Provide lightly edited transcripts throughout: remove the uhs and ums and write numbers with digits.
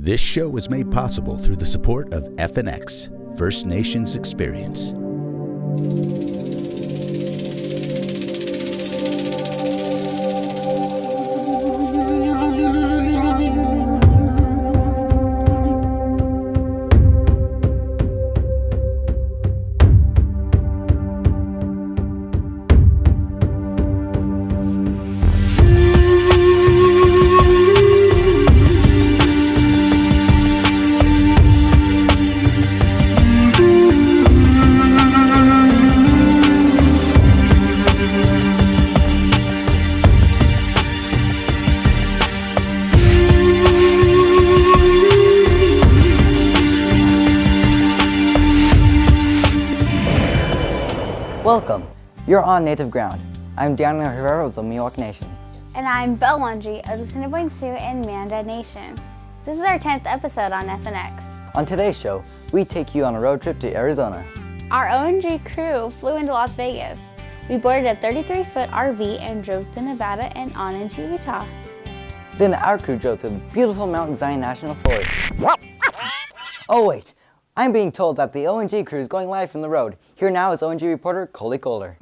This show was made possible through the support of FNX, First Nations Experience. Welcome. You're on native ground. I'm Daniel Herrera of the Miwok Nation. And I'm Belwanji of the Assiniboine Sioux and Manda Nation. This is our 10th episode on FNX. On today's show, we take you on a road trip to Arizona. Our ONG crew flew into Las Vegas. We boarded a 33-foot RV and drove to Nevada and on into Utah. Then our crew drove to the beautiful Mount Zion National Forest. Oh wait, I'm being told that the ONG crew is going live from the road. Here now is ONG reporter Coley Kohler.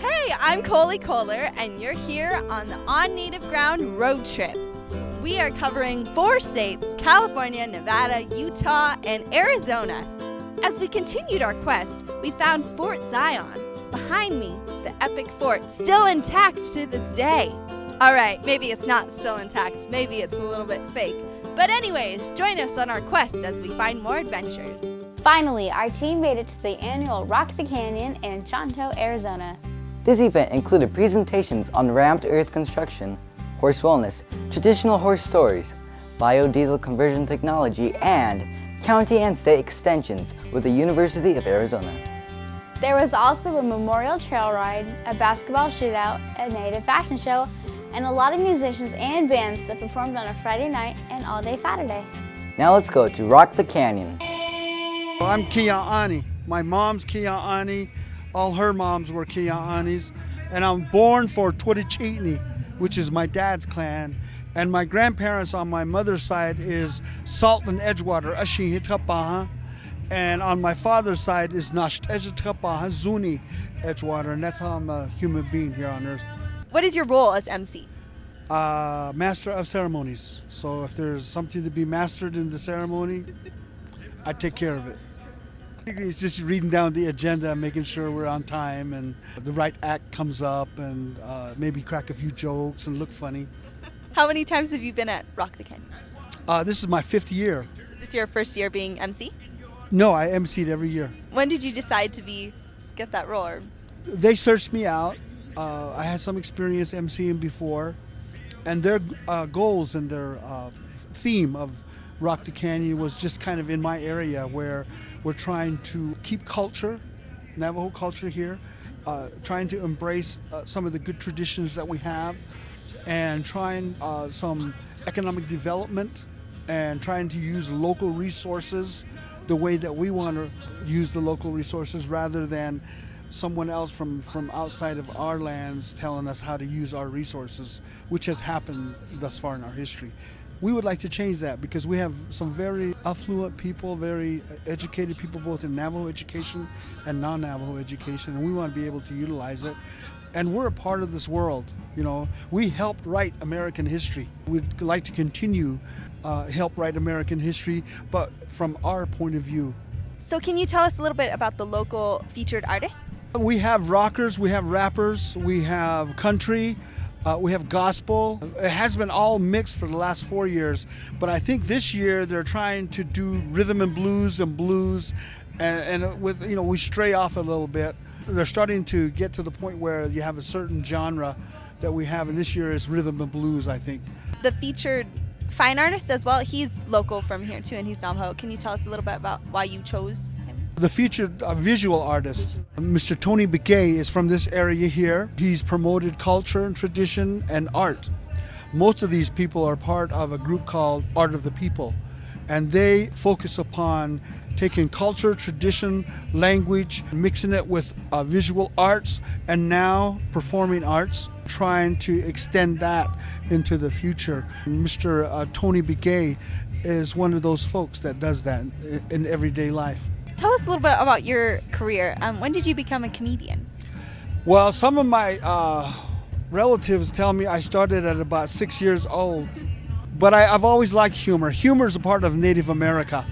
Hey, I'm Coley Kohler, and you're here on the On Native Ground road trip. We are covering 4 states, California, Nevada, Utah, and Arizona. As we continued our quest, we found Fort Zion. Behind me is the epic fort, still intact to this day. All right, maybe it's not still intact, maybe it's a little bit fake. But anyways, join us on our quest as we find more adventures. Finally, our team made it to the annual Rock the Canyon in Shanto, Arizona. This event included presentations on ramped earth construction, horse wellness, traditional horse stories, biodiesel conversion technology, and county and state extensions with the University of Arizona. There was also a memorial trail ride, a basketball shootout, a native fashion show, and a lot of musicians and bands that performed on a Friday night and all day Saturday. Now let's go to Rock the Canyon. I'm Kia'ani. My mom's Kia'ani. All her moms were Kia'anis. And I'm born for Twitichitni, which is my dad's clan. And my grandparents on my mother's side is Salt and Edgewater, Ashihitapaha. And on my father's side is Nasht Edgewater, Zuni Edgewater. And that's how I'm a human being here on earth. What is your role as MC? Master of ceremonies. So if there's something to be mastered in the ceremony, I take care of it. It's just reading down the agenda, making sure we're on time and the right act comes up, and maybe crack a few jokes and look funny. How many times have you been at Rock the Canyon? This is my 5th year. Is this your first year being MC? No, I emceed every year. When did you decide to get that role? They searched me out. I had some experience emceeing before, and their goals and their theme of Rock the Canyon was just kind of in my area, where we're trying to keep culture, Navajo culture here, trying to embrace some of the good traditions that we have, and trying some economic development, and trying to use local resources the way that we want to use the local resources, rather than someone else from outside of our lands telling us how to use our resources, which has happened thus far in our history. We would like to change that, because we have some very affluent people, very educated people, both in Navajo education and non-Navajo education, and we want to be able to utilize it. And we're a part of this world, you know. We helped write American history. We'd like to continue help write American history, but from our point of view. So can you tell us a little bit about the local featured artists? We have rockers, we have rappers, we have country, we have gospel. It has been all mixed for the last 4 years, but I think this year they're trying to do rhythm and blues, and with, you know, we stray off a little bit. They're starting to get to the point where you have a certain genre that we have, and this year is rhythm and blues, I think. The featured fine artist as well, he's local from here too, and he's Navajo. Can you tell us a little bit about why you chose him? The featured visual artist, Mr. Tony Baje, is from this area here. He's promoted culture and tradition and art. Most of these people are part of a group called Art of the People, and they focus upon taking culture, tradition, language, mixing it with visual arts, and now performing arts, trying to extend that into the future. Mr. Tony Baje is one of those folks that does that in everyday life. Tell us a little bit about your career. When did you become a comedian? Well, some of my relatives tell me I started at about 6 years old. But I've always liked humor. Humor is a part of Native America.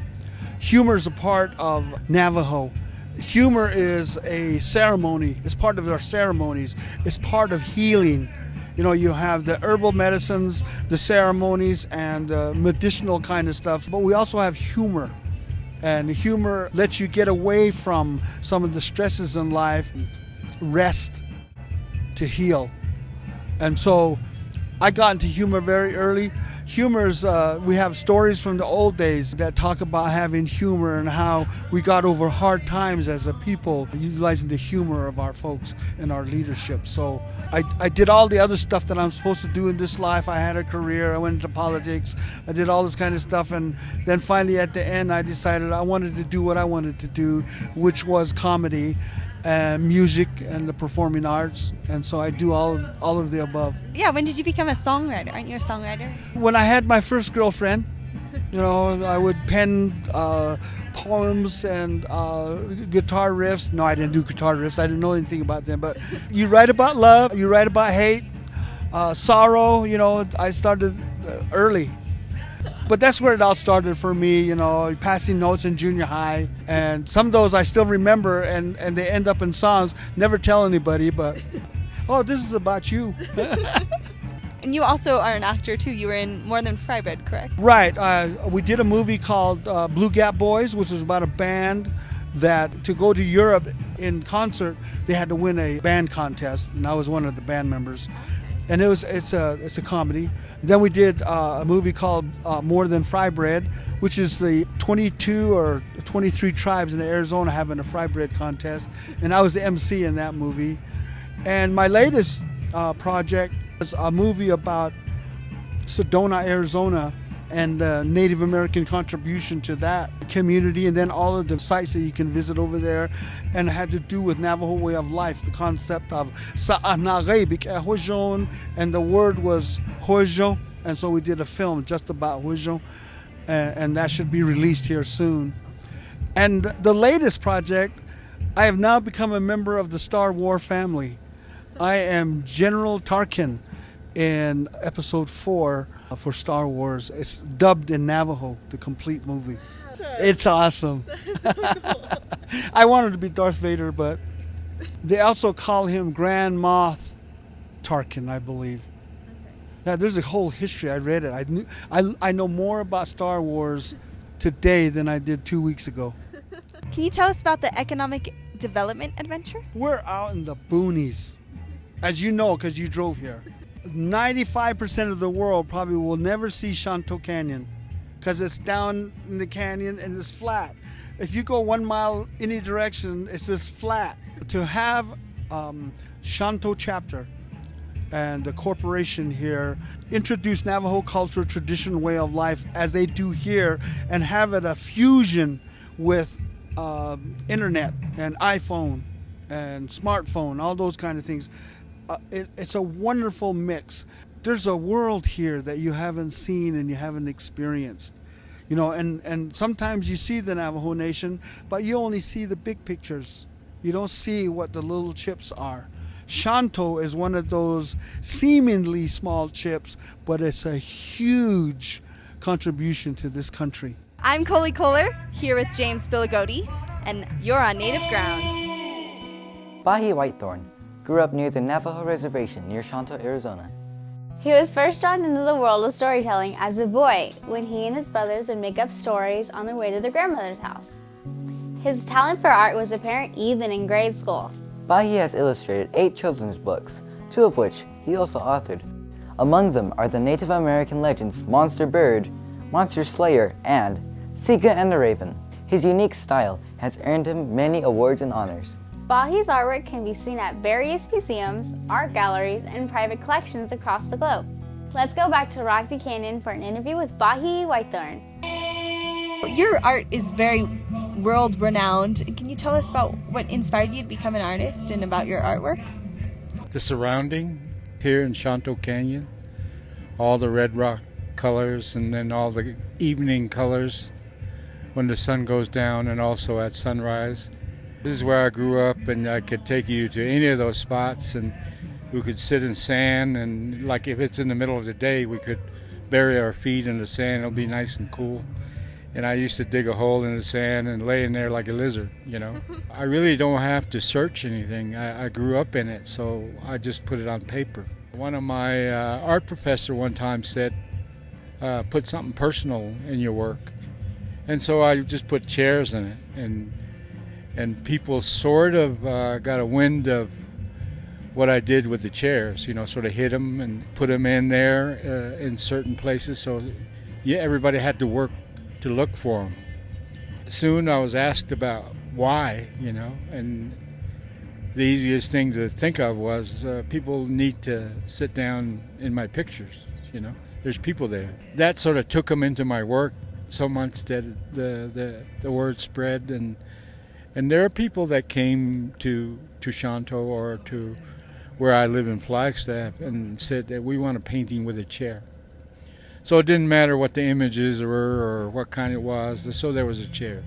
Humor is a part of Navajo. Humor is a ceremony. It's part of our ceremonies. It's part of healing. You know, you have the herbal medicines, the ceremonies, and the medicinal kind of stuff. But we also have humor. And humor lets you get away from some of the stresses in life, rest to heal. And so I got into humor very early. Humor's, we have stories from the old days that talk about having humor and how we got over hard times as a people, utilizing the humor of our folks and our leadership. So I did all the other stuff that I'm supposed to do in this life. I had a career, I went into politics, I did all this kind of stuff, and then finally at the end I decided I wanted to do what I wanted to do, which was comedy and music and the performing arts, and so I do all of the above. Yeah, when did you become a songwriter? Aren't you a songwriter? When I had my first girlfriend, you know, I would pen poems and guitar riffs. No, I didn't do guitar riffs. I didn't know anything about them. But you write about love, you write about hate, sorrow. You know, I started early. But that's where it all started for me, you know, passing notes in junior high. And some of those I still remember, and they end up in songs. Never tell anybody, but, oh, this is about you. And you also are an actor, too. You were in More Than Fry Bread, correct? Right. We did a movie called Blue Gap Boys, which was about a band that to go to Europe in concert, they had to win a band contest, and I was one of the band members. And it's a comedy. Then we did a movie called More Than Fry Bread, which is the 22 or 23 tribes in Arizona having a fry bread contest, and I was the MC in that movie. And my latest project was a movie about Sedona, Arizona, and Native American contribution to that community, and then all of the sites that you can visit over there, and it had to do with Navajo way of life, the concept of Sa'anarebic and the word was Hojo, and so we did a film just about Hojo, and that should be released here soon. And the latest project, I have now become a member of the Star Wars family. I am General Tarkin in episode 4 for Star Wars. It's dubbed in Navajo, the complete movie. It's awesome. I wanted to be Darth Vader, but they also call him Grand Moff Tarkin, I believe. Yeah, there's a whole history. I read it. I know more about Star Wars today than I did 2 weeks ago. Can you tell us about the economic development adventure? We're out in the boonies, as you know, because you drove here. 95% of the world probably will never see Shanto Canyon because it's down in the canyon and it's flat. If you go 1 mile any direction, it's just flat. To have Shanto chapter and the corporation here introduce Navajo culture, traditional way of life as they do here, and have it a fusion with internet and iPhone and smartphone, all those kind of things. It's a wonderful mix. There's a world here that you haven't seen and you haven't experienced, you know, and sometimes you see the Navajo Nation, but you only see the big pictures. You don't see what the little chips are. Shanto is one of those seemingly small chips, but it's a huge contribution to this country. I'm Coley Kohler, here with James Bilagody, and you're on Native Ground. Bahi Whitethorn grew up near the Navajo Reservation near Shanto, Arizona. He was first drawn into the world of storytelling as a boy when he and his brothers would make up stories on their way to their grandmother's house. His talent for art was apparent even in grade school. Bahi has illustrated 8 children's books, 2 of which he also authored. Among them are the Native American legends Monster Bird, Monster Slayer, and Sika and the Raven. His unique style has earned him many awards and honors. Bahi's artwork can be seen at various museums, art galleries, and private collections across the globe. Let's go back to Rocky Canyon for an interview with Bahi Whitethorn. Your art is very world-renowned. Can you tell us about what inspired you to become an artist and about your artwork? The surrounding here in Shonto Canyon, all the red rock colors and then all the evening colors when the sun goes down and also at sunrise. This is where I grew up, and I could take you to any of those spots and we could sit in sand, and like if it's in the middle of the day, we could bury our feet in the sand. It'll be nice and cool. And I used to dig a hole in the sand and lay in there like a lizard, you know. I really don't have to search anything. I grew up in it, so I just put it on paper. One of my art professor one time said, put something personal in your work. And so I just put chairs in it. And people sort of got a wind of what I did with the chairs, you know, sort of hid them and put them in there in certain places. So yeah, everybody had to work to look for them. Soon I was asked about why, you know, and the easiest thing to think of was people need to sit down in my pictures, you know. There's people there. That sort of took them into my work so much that the word spread, and there are people that came to Shanto or to where I live in Flagstaff and said that we want a painting with a chair. So it didn't matter what the images were or what kind it was, so there was a chair.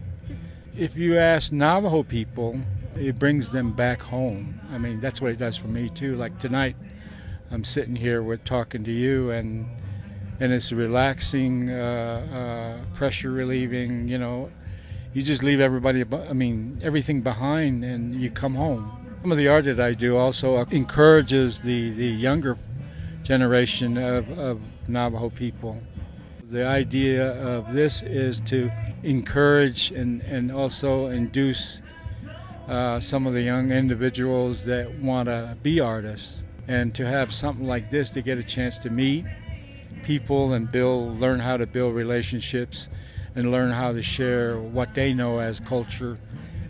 If you ask Navajo people, it brings them back home. I mean, that's what it does for me too. Like tonight, I'm sitting here talking to you, and it's relaxing, pressure relieving, you know. You just leave everything behind and you come home. Some of the art that I do also encourages the younger generation of Navajo people. The idea of this is to encourage and also induce some of the young individuals that want to be artists, and to have something like this to get a chance to meet people and learn how to build relationships and learn how to share what they know as culture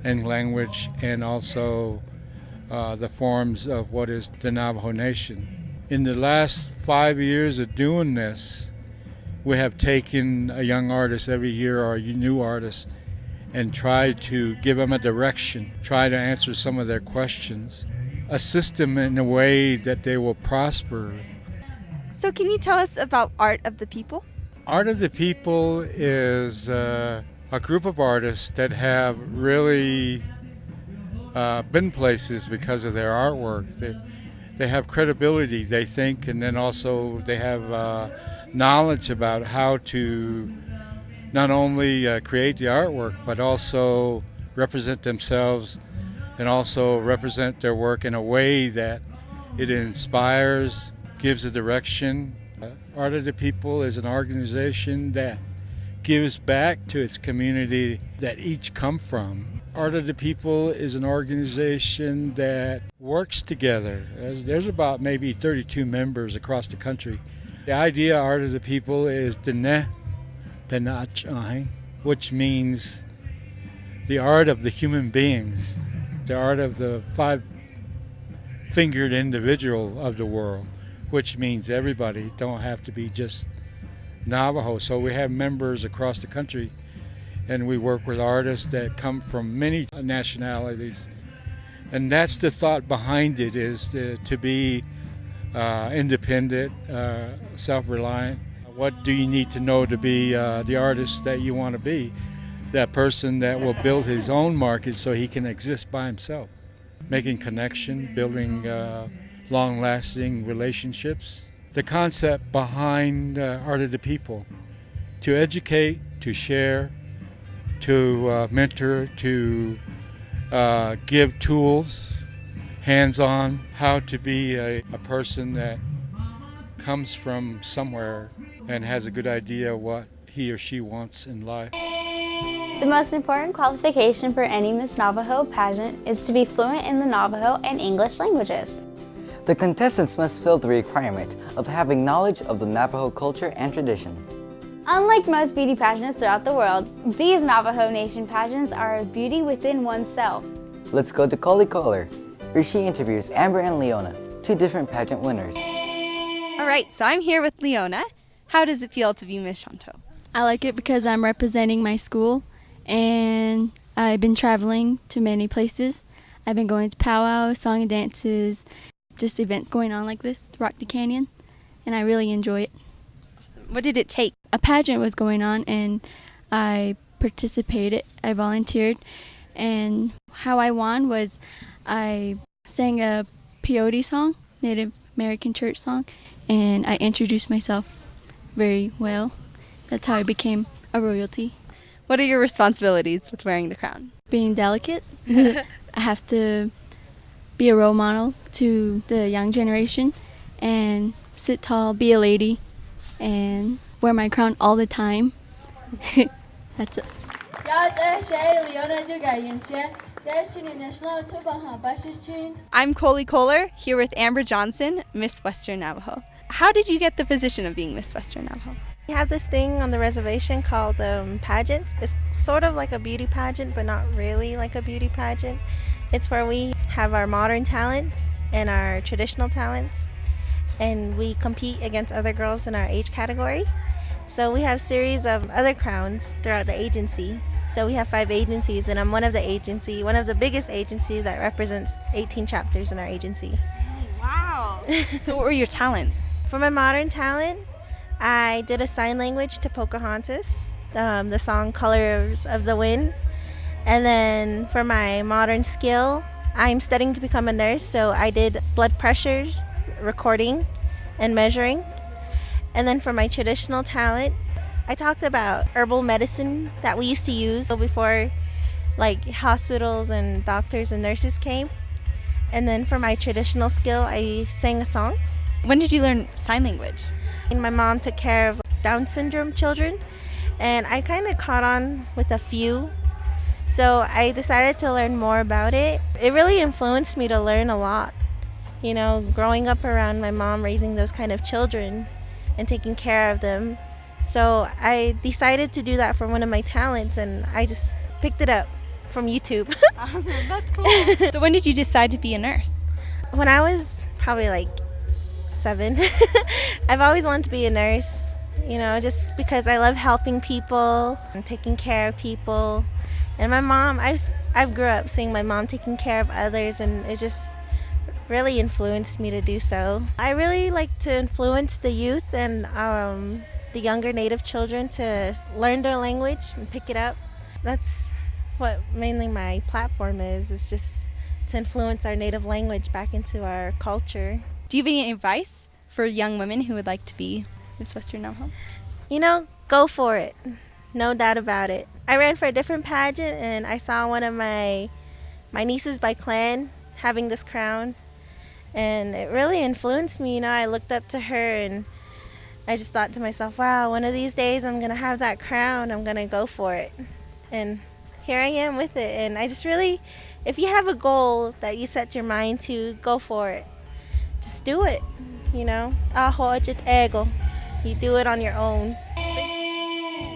and language, and also the forms of what is the Navajo Nation. In the last 5 years of doing this, we have taken a young artist every year or a new artist and tried to give them a direction, try to answer some of their questions, assist them in a way that they will prosper. So can you tell us about Art of the People? Art of the People is a group of artists that have really been places because of their artwork. They have credibility, they think, and then also they have knowledge about how to not only create the artwork, but also represent themselves and also represent their work in a way that it inspires, gives a direction. Art of the People is an organization that gives back to its community that each come from. Art of the People is an organization that works together. There's about maybe 32 members across the country. The idea of Art of the People is Dene Benach, which means the art of the human beings, the art of the five-fingered individual of the world, which means everybody, don't have to be just Navajo. So we have members across the country, and we work with artists that come from many nationalities. And that's the thought behind it, is to be independent, self-reliant. What do you need to know to be the artist that you want to be? That person that will build his own market so he can exist by himself. Making connection, building long-lasting relationships. The concept behind Art of the People, to educate, to share, to mentor, to give tools, hands-on, how to be a person that comes from somewhere and has a good idea what he or she wants in life. The most important qualification for any Miss Navajo pageant is to be fluent in the Navajo and English languages. The contestants must fill the requirement of having knowledge of the Navajo culture and tradition. Unlike most beauty pageants throughout the world, these Navajo Nation pageants are a beauty within oneself. Let's go to Coley Kohler, where she interviews Amber and Leona, two different pageant winners. All right, so I'm here with Leona. How does it feel to be Miss Shanto? I like it because I'm representing my school, and I've been traveling to many places. I've been going to powwows, song and dances, just events going on like this throughout the canyon, and I really enjoy it. What did it take? A pageant was going on and I participated, I volunteered, and how I won was I sang a peyote song, Native American church song, and I introduced myself very well. That's how I became a royalty. What are your responsibilities with wearing the crown? Being delicate, I have to be a role model to the young generation and sit tall, be a lady, and wear my crown all the time. That's it. I'm Coley Kohler, here with Amber Johnson, Miss Western Navajo. How did you get the position of being Miss Western Navajo? We have this thing on the reservation called pageant. It's sort of like a beauty pageant, but not really like a beauty pageant. It's where we have our modern talents and our traditional talents, and we compete against other girls in our age category. So we have series of other crowns throughout the agency. So we have 5 agencies, and I'm one of the biggest agencies that represents 18 chapters in our agency. Wow. So what were your talents? For my modern talent, I did a sign language to Pocahontas, the song Colors of the Wind. And then for my modern skill, I'm studying to become a nurse, so I did blood pressure recording and measuring. And then for my traditional talent, I talked about herbal medicine that we used to use before like hospitals and doctors and nurses came. And then for my traditional skill, I sang a song. When did you learn sign language? And my mom took care of Down syndrome children, and I kind of caught on with a few. So I decided to learn more about it. It really influenced me to learn a lot. You know, growing up around my mom raising those kind of children and taking care of them. So I decided to do that for one of my talents, and I just picked it up from YouTube. That's cool. So when did you decide to be a nurse? When I was probably like 7. I've always wanted to be a nurse, you know, just because I love helping people and taking care of people. And my mom, I've grew up seeing my mom taking care of others, and it just really influenced me to do so. I really like to influence the youth and the younger Native children to learn their language and pick it up. That's what mainly my platform is just to influence our Native language back into our culture. Do you have any advice for young women who would like to be Miss Western Navajo? You know, go for it. No doubt about it. I ran for a different pageant, and I saw one of my nieces by clan having this crown, and it really influenced me. You know, I looked up to her, and I just thought to myself, wow, one of these days I'm going to have that crown. I'm going to go for it. And here I am with it. And I just really, if you have a goal that you set your mind to, go for it. Just do it, you know. You do it on your own.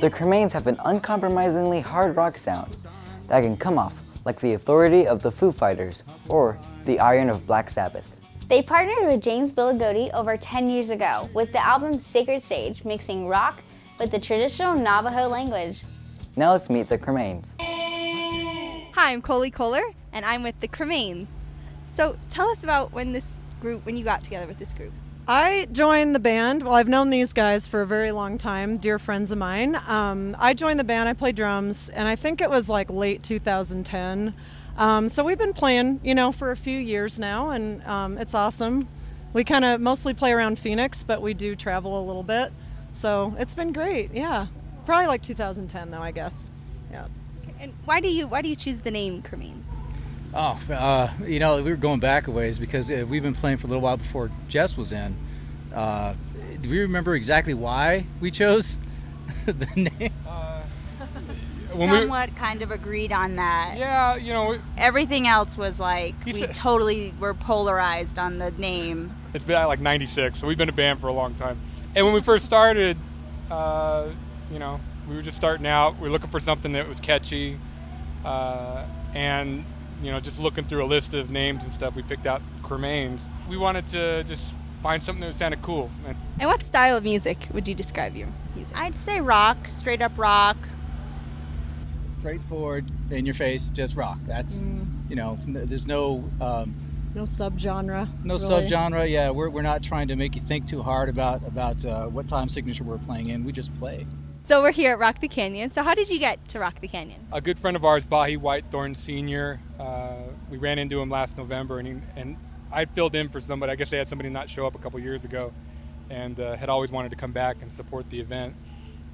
The Cremains have an uncompromisingly hard rock sound that can come off like the Authority of the Foo Fighters or the Iron of Black Sabbath. They partnered with James Bilagody over 10 years ago with the album Sacred Stage, mixing rock with the traditional Navajo language. Now let's meet the Cremains. Hi, I'm Coley Kohler, and I'm with the Cremains. So tell us about when you got together with this group. I joined the band. Well, I've known these guys for a very long time, dear friends of mine. I joined the band, I play drums, and I think it was like late 2010. So we've been playing, you know, for a few years now, and it's awesome. We kind of mostly play around Phoenix, but we do travel a little bit. So it's been great, yeah. Probably like 2010 though, I guess. Yeah. And why do you choose the name Cremains? You know, we were going back a ways because we've been playing for a little while before Jess was in. Do we remember exactly why we chose the name? Somewhat kind of agreed on that. Yeah, you know. Everything else was like, we totally were polarized on the name. It's been like 96, so we've been a band for a long time. And when we first started, you know, we were just starting out. We were looking for something that was catchy. And, you know, just looking through a list of names and stuff, we picked out Cremains. We wanted to just find something that sounded cool. And what style of music would you describe your music? I'd say rock, straight up rock. Straightforward, in your face, just rock. That's, you know, there's no No subgenre. No really. subgenre. Yeah, we're not trying to make you think too hard about what time signature we're playing in. We just play. So we're here at Rock the Canyon. So how did you get to Rock the Canyon? A good friend of ours, Bahi Whitehorne Sr., we ran into him last November, and I filled in for somebody. I guess they had somebody not show up a couple years ago, and had always wanted to come back and support the event.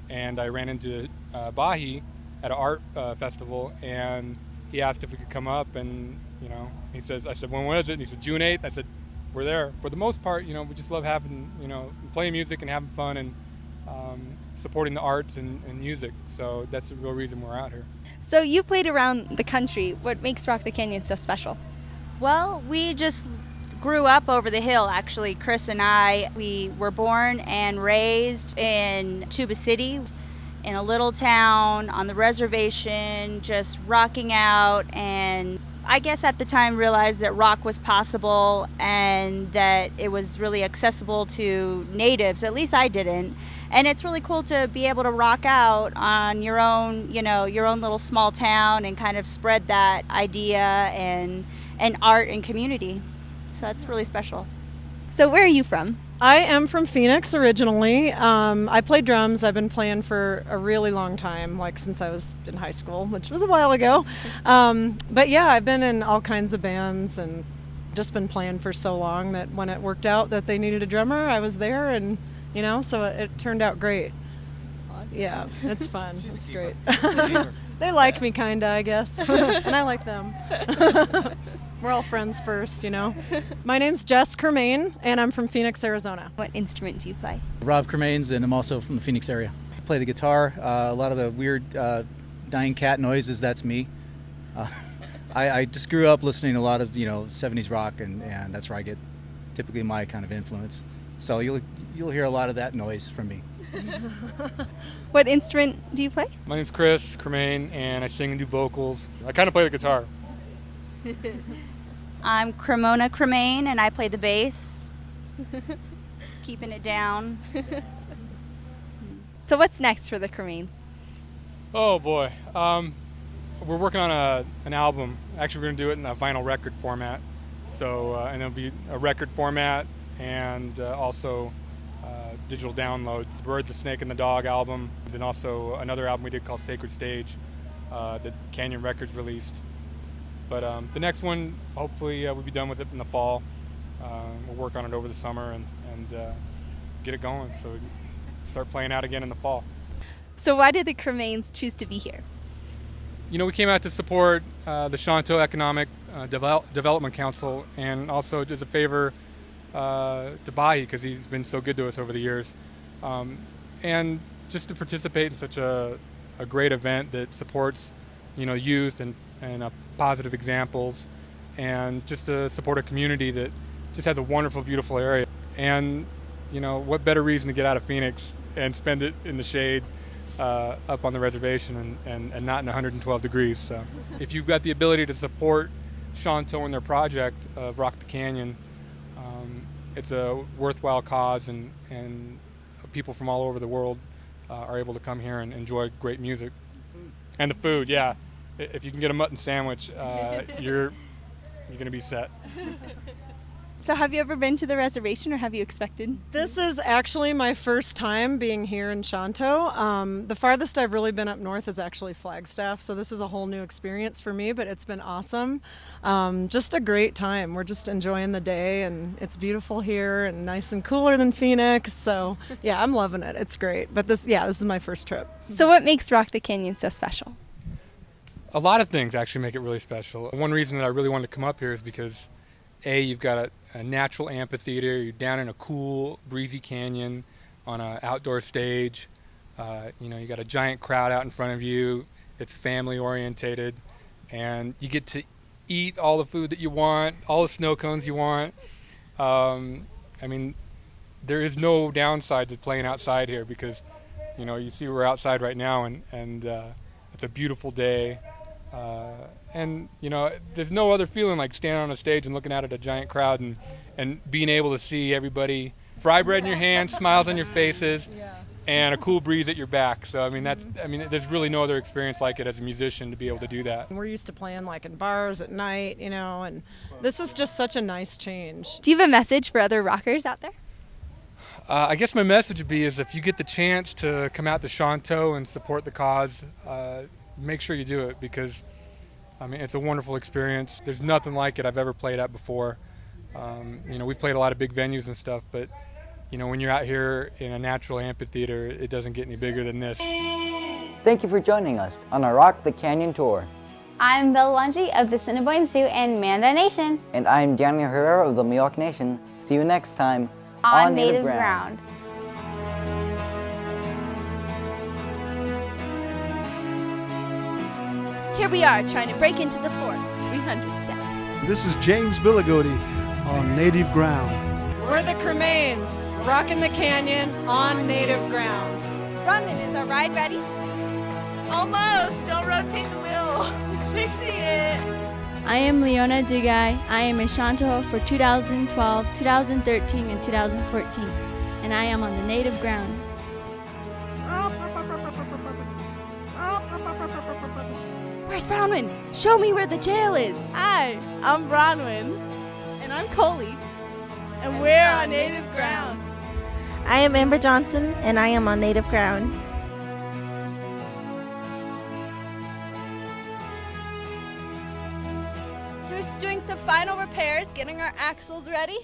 And I ran into Bahi at an art festival, and he asked if we could come up, and I said, when was it? And he said, June 8th. I said, we're there. For the most part, we just love having, playing music and having fun and supporting the arts and music. So that's the real reason we're out here. So you played around the country. What makes Rock the Canyon so special? Well, we just grew up over the hill, actually. Chris and I, we were born and raised in Tuba City, in a little town on the reservation, just rocking out. And I guess at the time realized that rock was possible and that it was really accessible to natives. At least I didn't. And it's really cool to be able to rock out on your own, your own little small town and kind of spread that idea and art and community. So that's really special. So where are you from? I am from Phoenix originally. I play drums. I've been playing for a really long time, like since I was in high school, which was a while ago. But yeah, I've been in all kinds of bands and just been playing for so long that when it worked out that they needed a drummer, I was there, and so it turned out great. Awesome. Yeah, it's fun. It's great. They like me, kinda, I guess, and I like them. We're all friends first, My name's Jess Cremain, and I'm from Phoenix, Arizona. What instrument do you play? Rob Cremains, and I'm also from the Phoenix area. I play the guitar. A lot of the weird dying cat noises, that's me. I just grew up listening to a lot of 70s rock, and that's where I get typically my kind of influence. So you'll hear a lot of that noise from me. What instrument do you play? My name's Chris Cremain, and I sing and do vocals. I kind of play the guitar. I'm Cremona Cremain, and I play the bass. Keeping it down. So what's next for the Cremains? Oh boy, we're working on an album. Actually, we're gonna do it in a vinyl record format. So and it'll be a record format and also digital download. Bird, the Snake, and the Dog album, and also another album we did called Sacred Stage that Canyon Records released. But the next one, hopefully we'll be done with it in the fall. We'll work on it over the summer and get it going so we can start playing out again in the fall. So why did the Cremains choose to be here? We came out to support the Shanto Economic Development Council, and also as a favor to Bahi, because he's been so good to us over the years. And just to participate in such a great event that supports youth and positive examples, and just to support a community that just has a wonderful, beautiful area. And what better reason to get out of Phoenix and spend it in the shade up on the reservation and not in 112 degrees. So if you've got the ability to support Shanto and their project of Rock the Canyon, it's a worthwhile cause, and people from all over the world are able to come here and enjoy great music. And the food, yeah. If you can get a mutton sandwich, you're going to be set. So have you ever been to the reservation, or have you expected? This is actually my first time being here in Shanto. The farthest I've really been up north is actually Flagstaff, so this is a whole new experience for me, but it's been awesome. Just a great time. We're just enjoying the day, and it's beautiful here and nice and cooler than Phoenix, so yeah, I'm loving it. It's great. But this is my first trip. So what makes Rock the Canyon so special? A lot of things actually make it really special. One reason that I really wanted to come up here is because you've got a natural amphitheater. You're down in a cool, breezy canyon on an outdoor stage. You got a giant crowd out in front of you. It's family orientated, and you get to eat all the food that you want, all the snow cones you want. There is no downside to playing outside here because, you see we're outside right now, and it's a beautiful day. There's no other feeling like standing on a stage and looking out at a giant crowd and being able to see everybody, fry bread in your hands, smiles on your faces, and a cool breeze at your back. So I mean, there's really no other experience like it as a musician to be able to do that. We're used to playing like in bars at night, you know, and this is just such a nice change. Do you have a message for other rockers out there? I guess my message would be is if you get the chance to come out to Shanto and support the cause, make sure you do it, because I mean, it's a wonderful experience. There's nothing like it I've ever played at before. You know, we've played a lot of big venues and stuff, but you know, when you're out here in a natural amphitheater, it doesn't get any bigger than this. Thank you for joining us on our Rock the Canyon tour. I'm Bella Lungi of the Assiniboine Sioux and Manda Nation. And I'm Daniel Herrera of the Miwok Nation. See you next time on Native Ground. Here we are trying to break into the fourth 300 step. This is James Bilagody on Native Ground. We're the Cremains, rocking the canyon on native ground. Bronwyn, is our ride ready? Almost. Don't rotate the wheel. Fixing it. I am Leona Dugai. I am a Shanto for 2012, 2013, and 2014, and I am on the native ground. Where's Bronwyn? Show me where the jail is. Hi, I'm Bronwyn. And I'm Coley. And we're on native ground. I am Amber Johnson, and I am on native ground. Just doing some final repairs, getting our axles ready.